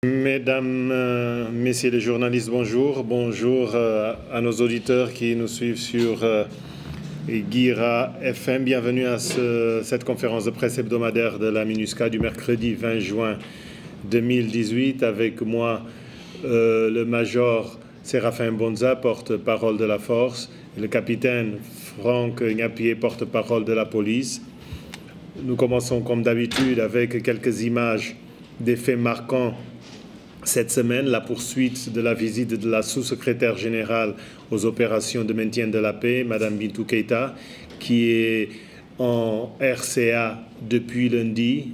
Mesdames, Messieurs les journalistes, bonjour. Bonjour à nos auditeurs qui nous suivent sur Guira FM. Bienvenue à cette conférence de presse hebdomadaire de la MINUSCA du mercredi 20 juin 2018. Avec moi, le major Séraphin Bonza, porte-parole de la force, et le capitaine Franck Gnapier, porte-parole de la police. Nous commençons comme d'habitude avec quelques images des faits marquants cette semaine, la poursuite de la visite de la sous-secrétaire générale aux opérations de maintien de la paix, Mme Bintou Keïta, qui est en RCA depuis lundi,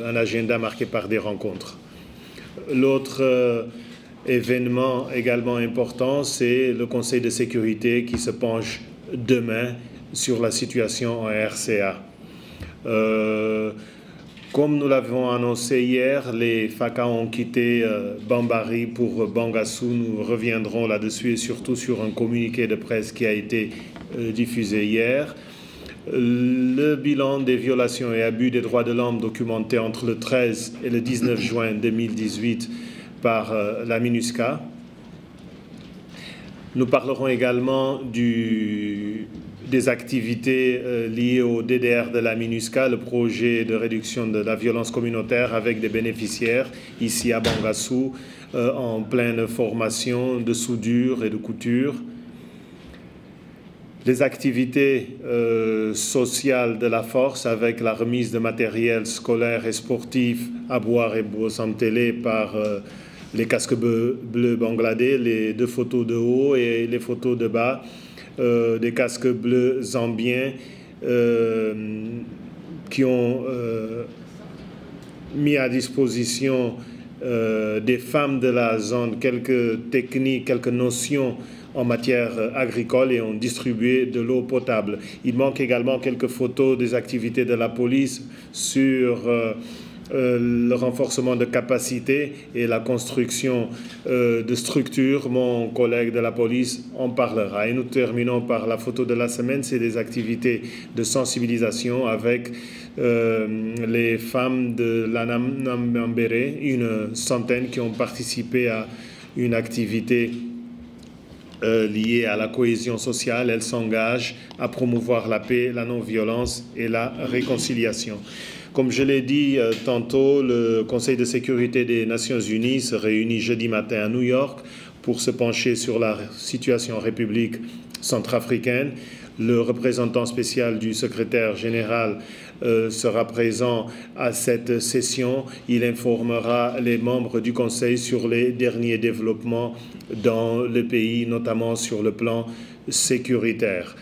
un agenda marqué par des rencontres. L'autre événement également important, c'est le Conseil de sécurité qui se penche demain sur la situation en RCA. Comme nous l'avons annoncé hier, les FACA ont quitté Bambari pour Bangassou. Nous reviendrons là-dessus et surtout sur un communiqué de presse qui a été diffusé hier. Le bilan des violations et abus des droits de l'homme documentés entre le 13 et le 19 juin 2018 par la MINUSCA. Nous parlerons également des activités liées au DDR de la MINUSCA, le projet de réduction de la violence communautaire avec des bénéficiaires ici à Bangassou, en pleine formation de soudure et de couture. Les activités sociales de la force avec la remise de matériel scolaire et sportif à Boire et Boissantélé par les casques bleus bangladais, les deux photos de haut et les photos de bas. Des casques bleus zambiens qui ont mis à disposition des femmes de la zone quelques techniques, quelques notions en matière agricole et ont distribué de l'eau potable. Il manque également quelques photos des activités de la police sur le renforcement de capacité et la construction de structures. Mon collègue de la police en parlera. Et nous terminons par la photo de la semaine. C'est des activités de sensibilisation avec les femmes de l'Anambéré, une centaine qui ont participé à une activité liée à la cohésion sociale. Elles s'engagent à promouvoir la paix, la non-violence et la réconciliation. Comme je l'ai dit tantôt, le Conseil de sécurité des Nations Unies se réunit jeudi matin à New York pour se pencher sur la situation en République centrafricaine. Le représentant spécial du secrétaire général sera présent à cette session. Il informera les membres du Conseil sur les derniers développements dans le pays, notamment sur le plan sécuritaire.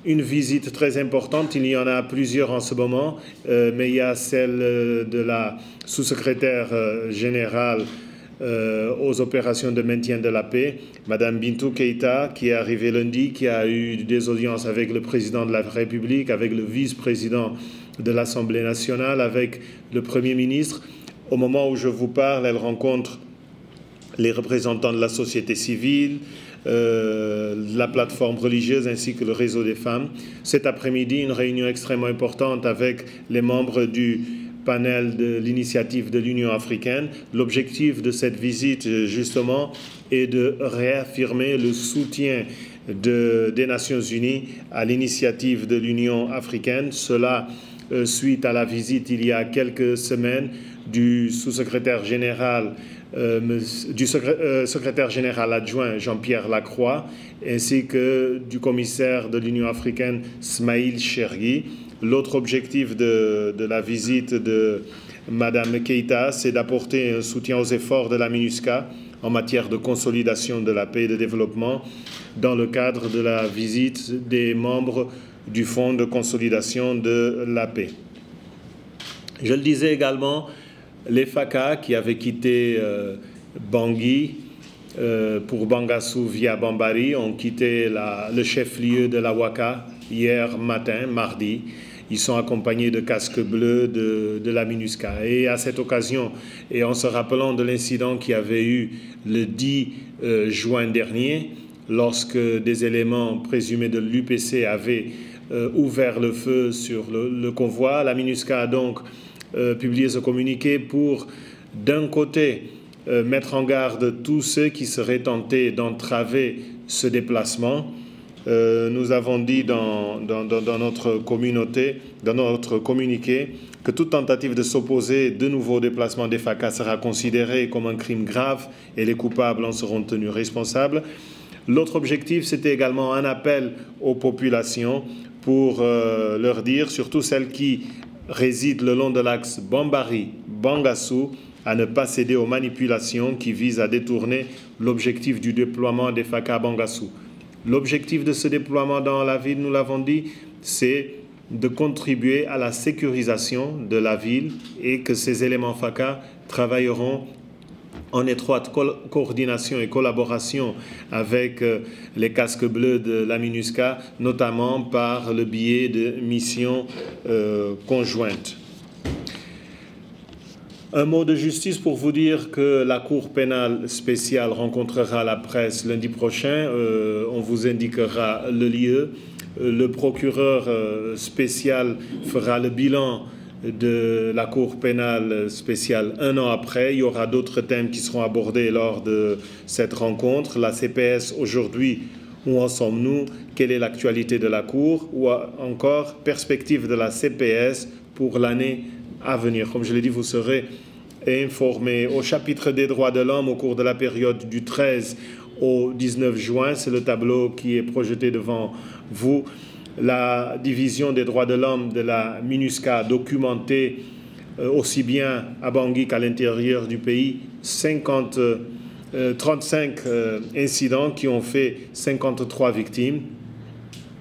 Une visite très importante, il y en a plusieurs en ce moment, mais il y a celle de la sous-secrétaire générale aux opérations de maintien de la paix, Mme Bintou Keïta, qui est arrivée lundi, qui a eu des audiences avec le président de la République, avec le vice-président de l'Assemblée nationale, avec le Premier ministre. Au moment où je vous parle, elle rencontre les représentants de la société civile, la plateforme religieuse ainsi que le réseau des femmes. Cet après-midi, une réunion extrêmement importante avec les membres du panel de l'initiative de l'Union africaine. L'objectif de cette visite, justement, est de réaffirmer le soutien des Nations Unies à l'initiative de l'Union africaine. Cela suite à la visite il y a quelques semaines du sous-secrétaire général secrétaire général adjoint Jean-Pierre Lacroix, ainsi que du commissaire de l'Union africaine Smaïl Chergui. L'autre objectif de la visite de Mme Keïta, c'est d'apporter un soutien aux efforts de la MINUSCA en matière de consolidation de la paix et de développement dans le cadre de la visite des membres du Fonds de consolidation de la paix. Je le disais également, les FACA qui avaient quitté Bangui pour Bangassou via Bambari ont quitté le chef-lieu de la Waka hier matin, mardi. Ils sont accompagnés de casques bleus de la MINUSCA. Et à cette occasion, et en se rappelant de l'incident qui avait eu le 10 juin dernier, lorsque des éléments présumés de l'UPC avaient ouvert le feu sur le convoi, la MINUSCA a donc publié ce communiqué pour d'un côté, mettre en garde tous ceux qui seraient tentés d'entraver ce déplacement. Nous avons dit dans notre communauté, dans notre communiqué, que toute tentative de s'opposer de nouveau au déplacement des FACA sera considérée comme un crime grave et les coupables en seront tenus responsables. L'autre objectif, c'était également un appel aux populations pour leur dire, surtout celles qui résident le long de l'axe Bambari-Bangassou, à ne pas céder aux manipulations qui visent à détourner l'objectif du déploiement des FACA à Bangassou. L'objectif de ce déploiement dans la ville, nous l'avons dit, c'est de contribuer à la sécurisation de la ville et que ces éléments FACA travailleront en étroite coordination et collaboration avec les casques bleus de la MINUSCA, notamment par le biais de missions conjointes. Un mot de justice pour vous dire que la Cour pénale spéciale rencontrera la presse lundi prochain. On vous indiquera le lieu. Le procureur spécial fera le bilan de la Cour pénale spéciale un an après. Il y aura d'autres thèmes qui seront abordés lors de cette rencontre. La CPS aujourd'hui, où en sommes-nous? Quelle est l'actualité de la Cour? Ou encore, perspective de la CPS pour l'année à venir. Comme je l'ai dit, vous serez informés. Au chapitre des droits de l'homme, au cours de la période du 13 au 19 juin, c'est le tableau qui est projeté devant vous. La division des droits de l'homme de la MINUSCA a documenté aussi bien à Bangui qu'à l'intérieur du pays 35 incidents qui ont fait 53 victimes.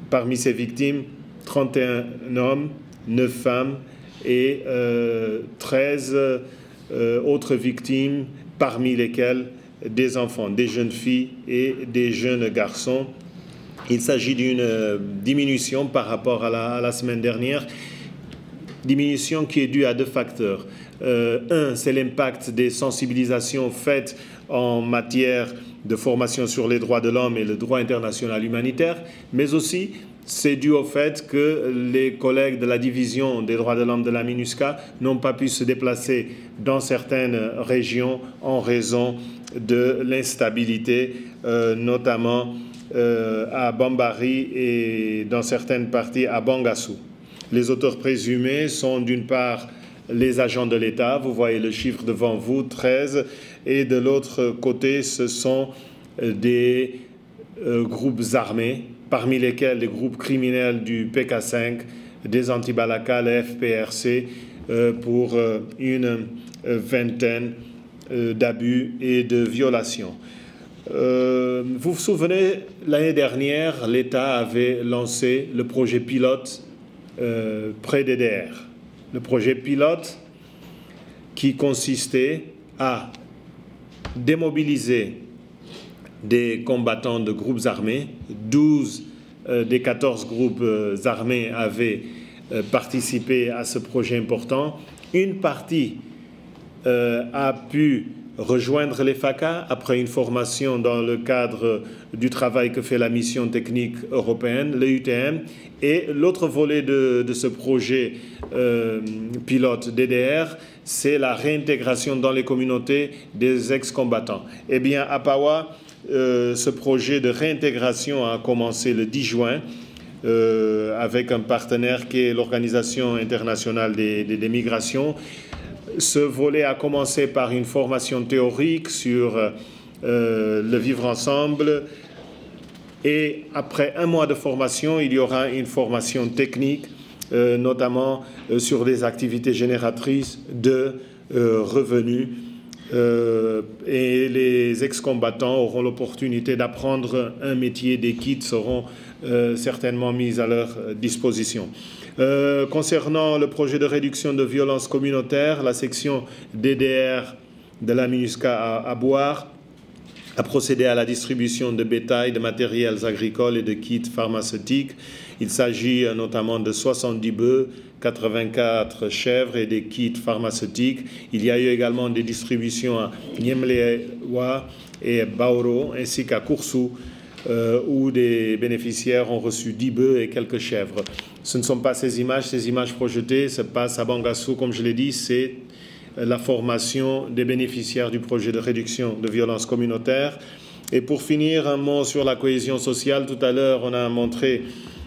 Parmi ces victimes, 31 hommes, 9 femmes et 13 autres victimes, parmi lesquelles des enfants, des jeunes filles et des jeunes garçons. Il s'agit d'une diminution par rapport à la semaine dernière, diminution qui est due à deux facteurs. Un, c'est l'impact des sensibilisations faites en matière de formation sur les droits de l'homme et le droit international humanitaire, mais aussi c'est dû au fait que les collègues de la division des droits de l'homme de la MINUSCA n'ont pas pu se déplacer dans certaines régions en raison de l'instabilité, notamment à Bambari et dans certaines parties à Bangassou. Les auteurs présumés sont d'une part les agents de l'État, vous voyez le chiffre devant vous, 13, et de l'autre côté ce sont des groupes armés, parmi lesquels les groupes criminels du PK5, des Antibalaka, le FPRC, pour une vingtaine d'abus et de violations. Vous vous souvenez, l'année dernière, l'État avait lancé le projet pilote près d'EDR. Le projet pilote qui consistait à démobiliser des combattants de groupes armés. 12 des 14 groupes armés avaient participé à ce projet important. Une partie a pu rejoindre les FACA après une formation dans le cadre du travail que fait la mission technique européenne, le UTM, et l'autre volet de ce projet pilote DDR, c'est la réintégration dans les communautés des ex-combattants. Eh bien, à Pawa, ce projet de réintégration a commencé le 10 juin avec un partenaire qui est l'Organisation internationale des migrations. Ce volet a commencé par une formation théorique sur le vivre ensemble et après un mois de formation, il y aura une formation technique, notamment sur des activités génératrices de revenus. Et les ex-combattants auront l'opportunité d'apprendre un métier, des kits seront certainement mis à leur disposition. Concernant le projet de réduction de violences communautaires, la section DDR de la MINUSCA à Boire a procédé à la distribution de bétail, de matériels agricoles et de kits pharmaceutiques. Il s'agit notamment de 70 bœufs, 84 chèvres et des kits pharmaceutiques. Il y a eu également des distributions à Niemlewa et Baoro ainsi qu'à Koursou où des bénéficiaires ont reçu 10 bœufs et quelques chèvres. Ce ne sont pas ces images projetées se passent à Bangassou, comme je l'ai dit, c'est la formation des bénéficiaires du projet de réduction de violences communautaires. Et pour finir, un mot sur la cohésion sociale. Tout à l'heure, on a montré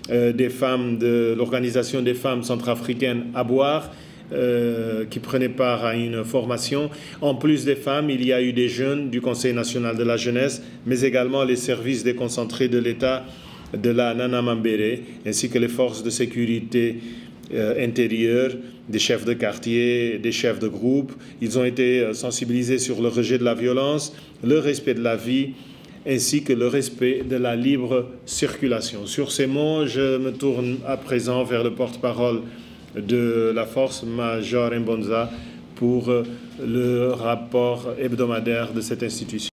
des femmes de l'Organisation des femmes centrafricaines à boire, qui prenaient part à une formation. En plus des femmes, il y a eu des jeunes du Conseil national de la jeunesse, mais également les services déconcentrés de l'État de la Nana Mambéré, ainsi que les forces de sécurité intérieure, des chefs de quartier, des chefs de groupe. Ils ont été sensibilisés sur le rejet de la violence, le respect de la vie, ainsi que le respect de la libre circulation. Sur ces mots, je me tourne à présent vers le porte-parole de la force, Major Mbonza, pour le rapport hebdomadaire de cette institution.